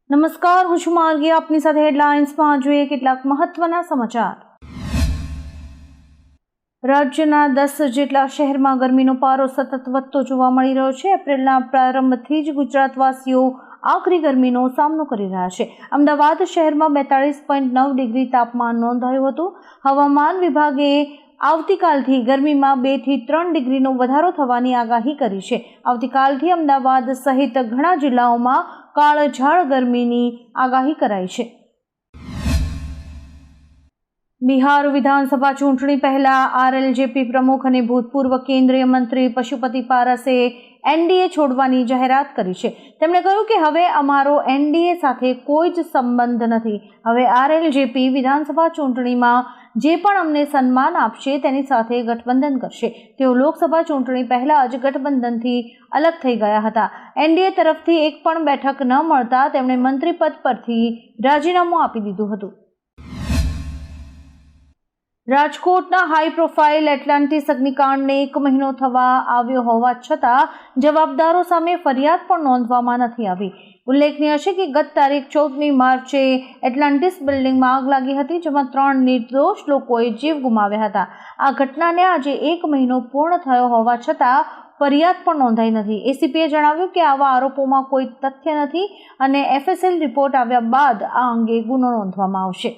નમસ્કાર, હું છું માર્ગી. આપની સાથે હેડલાઇન્સમાં જોઈએ કેટલાક મહત્વના સમાચાર. રાજ્યના 10 જેટલા શહેરમાં ગરમીનો પારો સતત વધતો જોવા મળી રહ્યો છે. એપ્રિલના પ્રારંભથી જ ગુજરાતવાસીઓ આકરી ગરમીનો સામનો કરી રહ્યા છે. અમદાવાદ શહેરમાં 42.9 ડિગ્રી તાપમાન નોંધાયું હતું. હવામાન વિભાગે આવતીકાલથી ગરમીમાં 2 થી 3 ડિગ્રીનો વધારો થવાની આગાહી કરી છે. આવતીકાલથી અમદાવાદ સહિત ઘણા જિલ્લાઓમાં કાળઝાળ ગરમીની આગાહી કરાઈ છે. બિહાર વિધાનસભા ચૂંટણી પહેલા આરએલજેપી પ્રમુખ અને ભૂતપૂર્વ કેન્દ્રીય મંત્રી પશુપતિ પારસે એનડીએ છોડવાની જાહેરાત કરી છે. તેમણે કહ્યું કે હવે અમારો એનડીએ સાથે કોઈ જ સંબંધ નથી. હવે આરએલજેપી વિધાનસભા ચૂંટણીમાં જે પણ અમને સન્માન આપશે તેની સાથે ગઠબંધન કરશે. તેઓ લોકસભા ચૂંટણી પહેલા જ ગઠબંધનથી અલગ થઈ ગયા હતા. એનડીએ તરફથી એક પણ બેઠક ન મળતા તેમણે મંત્રી પદ પરથી રાજીનામું આપી દીધું હતું. રાજકોટના હાઈ પ્રોફાઇલ એટલાન્ટિસ અગ્નિકાંડને 1 મહિનો થવા આવ્યો હોવા છતાં જવાબદારો સામે ફરિયાદ પણ નોંધવામાં નથી આવી. ઉલ્લેખનીય છે કે ગત તારીખ 14મી માર્ચે એટલાન્ટિસ બિલ્ડિંગમાં આગ લાગી હતી, જેમાં 3 નિર્દોષ લોકોએ જીવ ગુમાવ્યા હતા. આ ઘટનાને આજે 1 મહિનો પૂર્ણ થયો હોવા છતાં ફરિયાદ પણ નોંધાઈ નથી. એસીપીએ જણાવ્યું કે આવા આરોપોમાં કોઈ તથ્ય નથી અને એફએસએલ રિપોર્ટ આવ્યા બાદ આ અંગે ગુનો નોંધવામાં આવશે.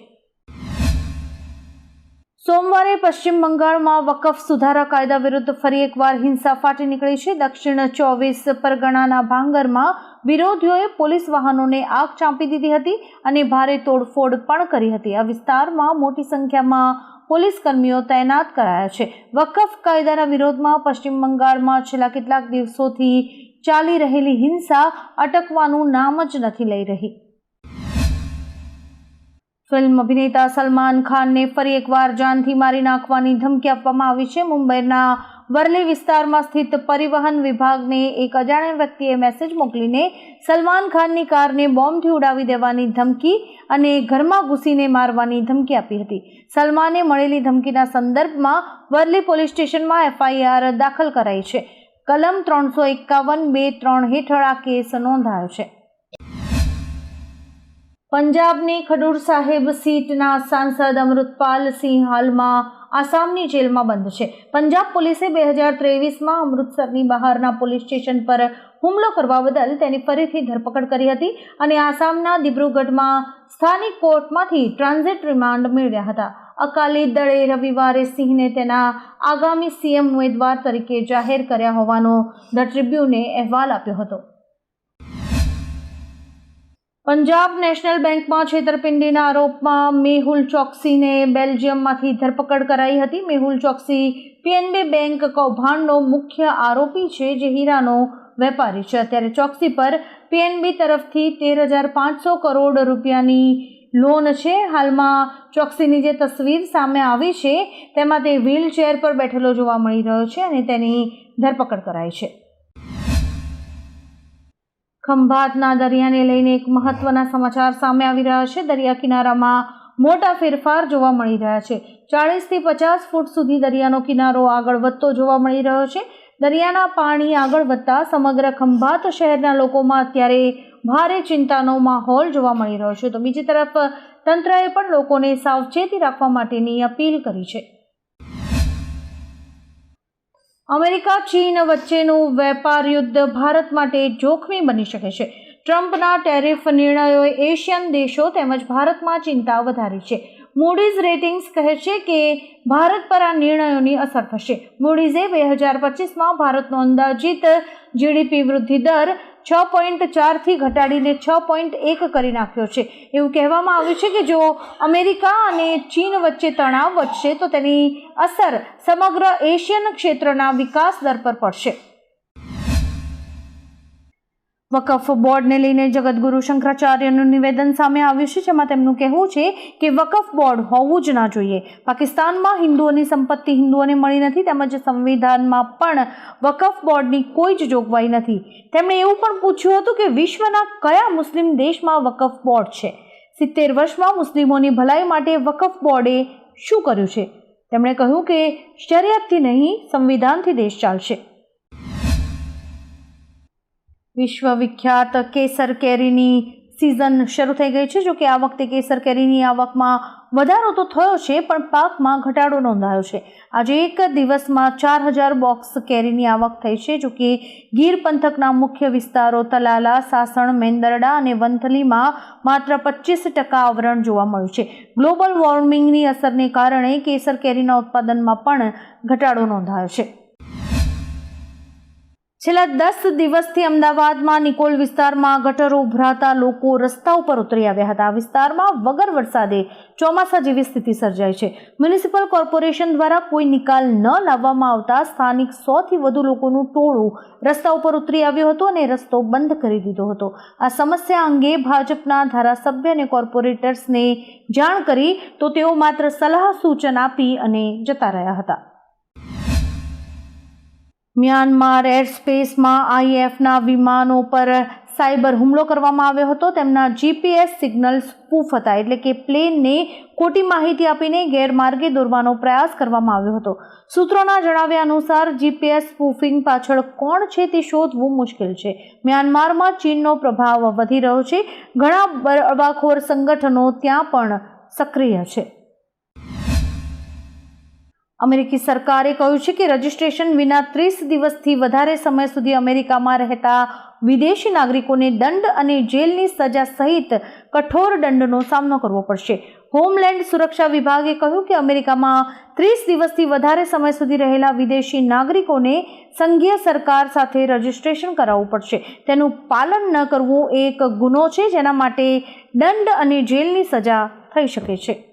સોમવારે પશ્ચિમ બંગાળમાં વકફ સુધારા કાયદા વિરુદ્ધ ફરી એકવાર હિંસા ફાટી નીકળી છે. દક્ષિણ 24 પરગણાના ભાંગરમાં વિરોધીઓએ પોલીસ વાહનોને આગ ચાંપી દીધી હતી અને ભારે તોડફોડ પણ કરી હતી. આ વિસ્તારમાં મોટી સંખ્યામાં પોલીસ કર્મીઓ તૈનાત કરાયા છે. વકફ કાયદાના વિરોધમાં પશ્ચિમ બંગાળમાં છેલ્લા કેટલાક દિવસોથી ચાલી રહેલી હિંસા અટકવાનું નામ જ નથી લઈ રહી. ફિલ્મ અભિનેતા સલમાન ખાનને ફરી એકવાર જાનથી મારી નાખવાની ધમકી આપવામાં આવી છે. મુંબઈના વર્લી વિસ્તારમાં સ્થિત પરિવહન વિભાગને એક અજાણ્યા વ્યક્તિએ મેસેજ મોકલીને સલમાન ખાનની કારને બોમ્બથી ઉડાવી દેવાની ધમકી અને ઘરમાં ઘૂસીને મારવાની ધમકી આપી હતી. સલમાને મળેલી ધમકીના સંદર્ભમાં વર્લી પોલીસ સ્ટેશનમાં એફઆઈઆર દાખલ કરાઈ છે. કલમ 351(2)(3) હેઠળ આ કેસ નોંધાયો છે. પંજાબની ખડૂર સાહિબ સીટના સાંસદ અમૃતપાલ સિંહ હાલમાં આસામની જેલમાં બંધ છે. પંજાબ પોલીસે 2023માં અમૃતસરની બહારના પોલીસ સ્ટેશન પર હુમલો કરવા બદલ તેની ફરીથી ધરપકડ કરી હતી અને આસામના દિબ્રુગઢમાં સ્થાનિક કોર્ટમાંથી ટ્રાન્ઝિટ રિમાન્ડ મેળવ્યા હતા. અકાલી દળે રવિવારે સિંહને તેના આગામી સીએમ ઉમેદવાર તરીકે જાહેર કર્યા હોવાનો ધ ટ્રિબ્યુને અહેવાલ આપ્યો હતો. પંજાબ નેશનલ બેંકમાં છેતરપિંડીના આરોપમાં મેહુલ ચોકસીને બેલ્જિયમમાંથી ધરપકડ કરાઈ હતી. મેહુલ ચોકસી પીએનબી બેંક કૌભાંડનો મુખ્ય આરોપી છે, જે હીરાનો વેપારી છે. અત્યારે ચોકસી પર પીએનબી તરફથી 13,500 કરોડ રૂપિયાની લોન છે. હાલમાં ચોકસીની જે તસવીર સામે આવી છે તેમાં તે વ્હીલચેર પર બેઠેલો જોવા મળી રહ્યો છે અને તેની ધરપકડ કરાઈ છે. ખંભાતના દરિયાને લઈને એક મહત્વના સમાચાર સામે આવી રહ્યા છે. દરિયા કિનારામાં મોટા ફેરફાર જોવા મળી રહ્યા છે. 40 થી 50 ફૂટ સુધી દરિયાનો કિનારો આગળ વધતો જોવા મળી રહ્યો છે. દરિયાના પાણી આગળ વધતા સમગ્ર ખંભાત શહેરના લોકોમાં અત્યારે ભારે ચિંતાનો માહોલ જોવા મળી રહ્યો છે. તો બીજી તરફ તંત્રએ પણ લોકોને સાવચેતી રાખવા માટેની અપીલ કરી છે. અમેરિકા ચીન વચ્ચેનું વેપાર યુદ્ધ ભારત માટે જોખમી બની શકે છે. ટ્રમ્પના ટેરિફ નિર્ણયોએ એશિયન દેશો તેમજ ભારતમાં ચિંતા વધારી છે. મૂડીઝ રેટિંગ્સ કહે છે કે ભારત પર આ નિર્ણયોની અસર થશે. મૂડીઝે 2025માં ભારતનો અંદાજિત જીડીપી વૃદ્ધિ દર 6.4 થી ઘટાડીને 6.1 કરી નાખ્યો છે. એવું કહેવામાં આવ્યું છે કે જો અમેરિકા અને ચીન વચ્ચે તણાવ વધશે તો તેની અસર સમગ્ર એશિયન ક્ષેત્રના વિકાસ દર પર પડશે. વકફ બોર્ડને લઈને જગતગુરુ શંકરાચાર્યનું નિવેદન સામે આવ્યું છે, જેમાં તેમનું કહેવું છે કે વકફ બોર્ડ હોવું જ ના જોઈએ. પાકિસ્તાનમાં હિન્દુઓની સંપત્તિ હિન્દુઓને મળી નથી, તેમજ સંવિધાનમાં પણ વકફ બોર્ડની કોઈ જ જોગવાઈ નથી. તેમણે એવું પણ પૂછ્યું હતું કે વિશ્વના કયા મુસ્લિમ દેશમાં વકફ બોર્ડ છે? 70 વર્ષમાં મુસ્લિમોની ભલાઈ માટે વકફ બોર્ડે શું કર્યું છે? તેમણે કહ્યું કે શરિયતથી નહીં, સંવિધાનથી દેશ ચાલશે. વિશ્વવિખ્યાત કેસર કેરીની સિઝન શરૂ થઈ ગઈ છે. જો કે આ વખતે કેસર કેરીની આવકમાં વધારો તો થયો છે, પણ પાકમાં ઘટાડો નોંધાયો છે. આજે એક દિવસમાં 4000 બોક્સ કેરીની આવક થઈ છે. જો કે ગીર પંથકના મુખ્ય વિસ્તારો તલાલા, સાસણ, મેંદરડા અને વંથલીમાં માત્ર 25% આવરણ જોવા મળ્યું છે. ગ્લોબલ વોર્મિંગની અસરને કારણે કેસર કેરીના ઉત્પાદનમાં પણ ઘટાડો નોંધાયો છે. છેલ્લા 10 દિવસથી અમદાવાદમાં નિકોલ વિસ્તારમાં ગટરો ઉભરાતા લોકો રસ્તા ઉપર ઉતરી આવ્યા હતા. આ વિસ્તારમાં વગર વરસાદે ચોમાસા જેવી સ્થિતિ સર્જાઈ છે. મ્યુનિસિપલ કોર્પોરેશન દ્વારા કોઈ નિકાલ ન લાવવામાં આવતા સ્થાનિક 100થી વધુ લોકોનું ટોળું રસ્તા ઉપર ઉતરી આવ્યું હતું અને રસ્તો બંધ કરી દીધો હતો. આ સમસ્યા અંગે ભાજપના ધારાસભ્ય અને કોર્પોરેટર્સને જાણ કરી તો તેઓ માત્ર સલાહ સૂચન આપી અને જતા રહ્યા હતા. મ્યાનમાર એરસ્પેસમાં આઈએફના વિમાનો પર સાયબર હુમલો કરવામાં આવ્યો હતો. તેમના જીપીએસ સિગ્નલ સ્પૂફ હતા, એટલે કે પ્લેનને ખોટી માહિતી આપીને ગેરમાર્ગે દોરવાનો પ્રયાસ કરવામાં આવ્યો હતો. સૂત્રોના જણાવ્યા અનુસાર જીપીએસ સ્પૂફિંગ પાછળ કોણ છે તે શોધવું મુશ્કેલ છે. મ્યાનમારમાં ચીનનો પ્રભાવ વધી રહ્યો છે. ઘણા બળવાખોર સંગઠનો ત્યાં પણ સક્રિય છે. અમેરિકી સરકારે કહ્યું છે કે રજિસ્ટ્રેશન વિના 30 દિવસથી વધારે સમય સુધી અમેરિકામાં રહેતા વિદેશી નાગરિકોને દંડ અને જેલની સજા સહિત કઠોર દંડનો સામનો કરવો પડશે. હોમલેન્ડ સુરક્ષા વિભાગે કહ્યું કે અમેરિકામાં 30 દિવસથી વધારે સમય સુધી રહેલા વિદેશી નાગરિકોને સંઘીય સરકાર સાથે રજિસ્ટ્રેશન કરાવવું પડશે. તેનું પાલન ન કરવું એક ગુનો છે, જેના માટે દંડ અને જેલની સજા થઈ શકે છે.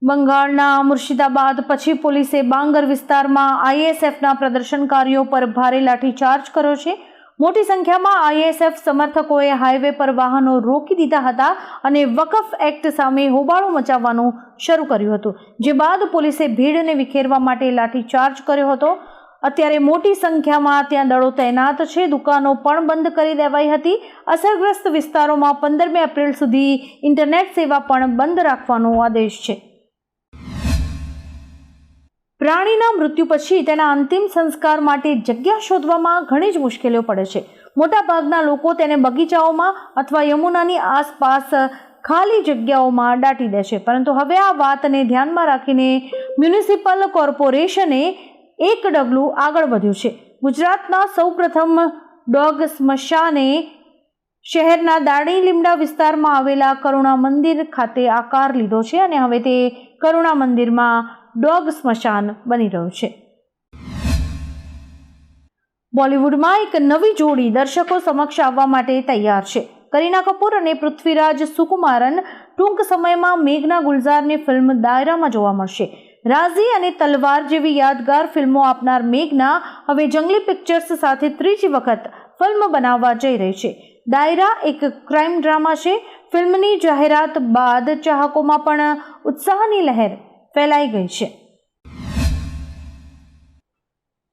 બંગાળના મુર્શિદાબાદ પછી પોલીસે બાંગર વિસ્તારમાં આઈએસએફના પ્રદર્શનકારીઓ પર ભારે લાઠીચાર્જ કર્યો છે. મોટી સંખ્યામાં આઈએસએફ સમર્થકોએ હાઈવે પર વાહનો રોકી દીધા હતા અને વકફ એક્ટ સામે હોબાળો મચાવવાનું શરૂ કર્યું હતું, જે બાદ પોલીસે ભીડને વિખેરવા માટે લાઠીચાર્જ કર્યો હતો. અત્યારે મોટી સંખ્યામાં ત્યાં દળો તૈનાત છે. દુકાનો પણ બંધ કરી દેવાઈ હતી. અસરગ્રસ્ત વિસ્તારોમાં 15 એપ્રિલ સુધી ઇન્ટરનેટ સેવા પણ બંધ રાખવાનો આદેશ છે. પ્રાણીના મૃત્યુ પછી તેના અંતિમ સંસ્કાર માટે જગ્યા શોધવામાં ઘણી જ મુશ્કેલીઓ પડે છે. મોટાભાગના લોકો તેને બગીચાઓમાં અથવા યમુનાની આસપાસ ખાલી જગ્યાઓમાં દાટી દે છે. પરંતુ હવે આ વાતને ધ્યાનમાં રાખીને મ્યુનિસિપલ કોર્પોરેશને એક ડગલું આગળ વધ્યું છે. ગુજરાતના સૌપ્રથમ ડોગ સ્મશાને શહેરના દાણી લીમડા વિસ્તારમાં આવેલા કરુણા મંદિર ખાતે આકાર લીધો છે અને હવે તે કરુણા મંદિરમાં ડોગ સ્મશાન બની રહ્યું છે. બોલિવૂડમાં એક નવી જોડી દર્શકો સમક્ષ આવવા માટે તૈયાર છે. કરીના કપૂર અને પૃથ્વીરાજ સુકુમારન ટૂંક સમયમાં મેઘના ગુલઝારની ફિલ્મ દાયરામાં જોવા મળશે. રાઝી અને તલવાર જેવી યાદગાર ફિલ્મો આપનાર મેઘના હવે જંગલી પિક્ચર્સ સાથે ત્રીજી વખત ફિલ્મ બનાવવા જઈ રહી છે. દાયરા એક ક્રાઇમ ડ્રામા છે. ફિલ્મની જાહેરાત બાદ ચાહકોમાં પણ ઉત્સાહની લહેર ફેલાઈ ગઈ છે.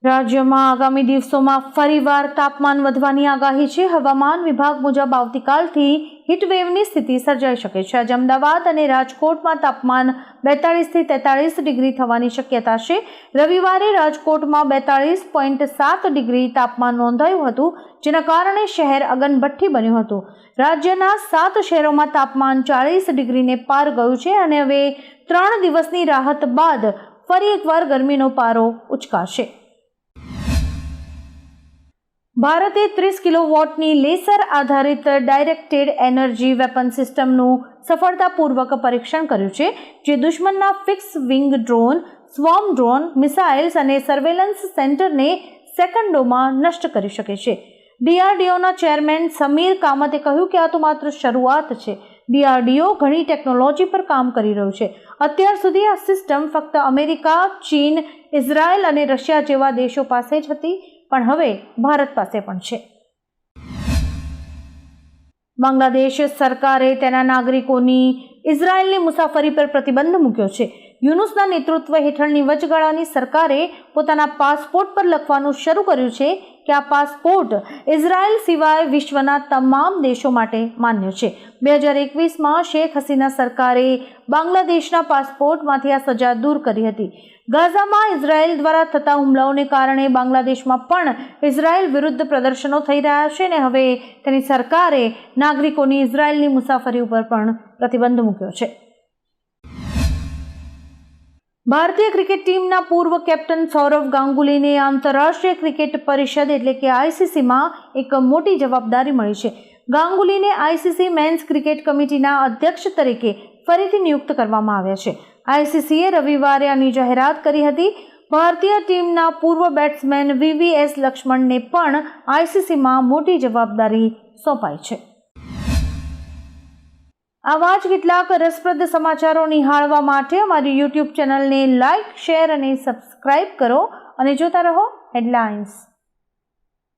રાજ્યમાં આગામી દિવસોમાં ફરીવાર તાપમાન વધવાની આગાહી છે. હવામાન વિભાગ મુજબ આવતીકાલથી હીટવેવની સ્થિતિ સર્જાઈ શકે છે. આજે અમદાવાદ અને રાજકોટમાં તાપમાન 42 થી 43 ડિગ્રી થવાની શક્યતા છે. રવિવારે રાજકોટમાં 42.7 ડિગ્રી તાપમાન નોંધાયું હતું, જેના કારણે શહેર અગનભઠ્ઠી બન્યું હતું. રાજ્યના 7 શહેરોમાં તાપમાન 40 ડિગ્રીને પાર ગયું છે અને હવે 3 દિવસની રાહત બાદ ફરી એકવાર ગરમીનો પારો ઉચકાશે. ભારતે 30 કિલોવોટની લેસર આધારિત ડાયરેક્ટેડ એનર્જી વેપન સિસ્ટમનું સફળતાપૂર્વક પરીક્ષણ કર્યું છે, જે દુશ્મનના fix wing drone, swarm drone, missiles અને સર્વેલન્સ સેન્ટરને સેકન્ડોમાં નષ્ટ કરી શકે છે. ડીઆરડીઓના ચેરમેન સમીર કામતે કહ્યું કે આ તો માત્ર શરૂઆત છે. ડીઆરડીઓ ઘણી ટેકનોલોજી પર કામ કરી રહ્યું છે. અત્યાર સુધી આ સિસ્ટમ ફક્ત અમેરિકા, ચીન, ઇઝરાયલ અને રશિયા જેવા દેશો પાસે જ હતી, પણ હવે ભારત પાસે પણ છે. બાંગ્લાદેશ સરકારે તેના નાગરિકોની ઇઝરાયલની મુસાફરી પર પ્રતિબંધ મૂક્યો છે. યુનુસના નેતૃત્વ હેઠળની વચગાળાની સરકારે પોતાના પાસપોર્ટ પર લખવાનું શરૂ કર્યું છે કે આ પાસપોર્ટ ઇઝરાયલ સિવાય વિશ્વના તમામ દેશો માટે માન્ય છે. 2021માં શેખ હસીના સરકારે બાંગ્લાદેશના પાસપોર્ટમાંથી આ સજા દૂર કરી હતી. ગાઝામાં ઇઝરાયલ દ્વારા થતા હુમલાઓને કારણે બાંગ્લાદેશમાં પણ ઇઝરાયલ વિરુદ્ધ પ્રદર્શનો થઈ રહ્યા છે અને હવે તેની સરકારે નાગરિકોની ઇઝરાયલની મુસાફરી ઉપર પણ પ્રતિબંધ મૂક્યો છે. ભારતીય ક્રિકેટ ટીમના પૂર્વ કેપ્ટન સૌરવ ગાંગુલીને આંતરરાષ્ટ્રીય ક્રિકેટ પરિષદ એટલે કે આઈસીસીમાં એક મોટી જવાબદારી મળી છે. ગાંગુલીને આઈસીસી મેન્સ ક્રિકેટ કમિટીના અધ્યક્ષ તરીકે ફરીથી નિયુક્ત કરવામાં આવ્યા છે. આઈસીસીએ રવિવારે આની જાહેરાત કરી હતી. ભારતીય ટીમના પૂર્વ બેટ્સમેન વીવીએસ લક્ષ્મણને પણ આઈસીસીમાં મોટી જવાબદારી સોંપાઈ છે. આવા જ કેટલાક રસપ્રદ સમાચારો નિહાળવા માટે અમારી યુટ્યુબ ચેનલને લાઇક, શેર અને સબસ્ક્રાઇબ કરો અને જોતા રહો હેડલાઇન્સ.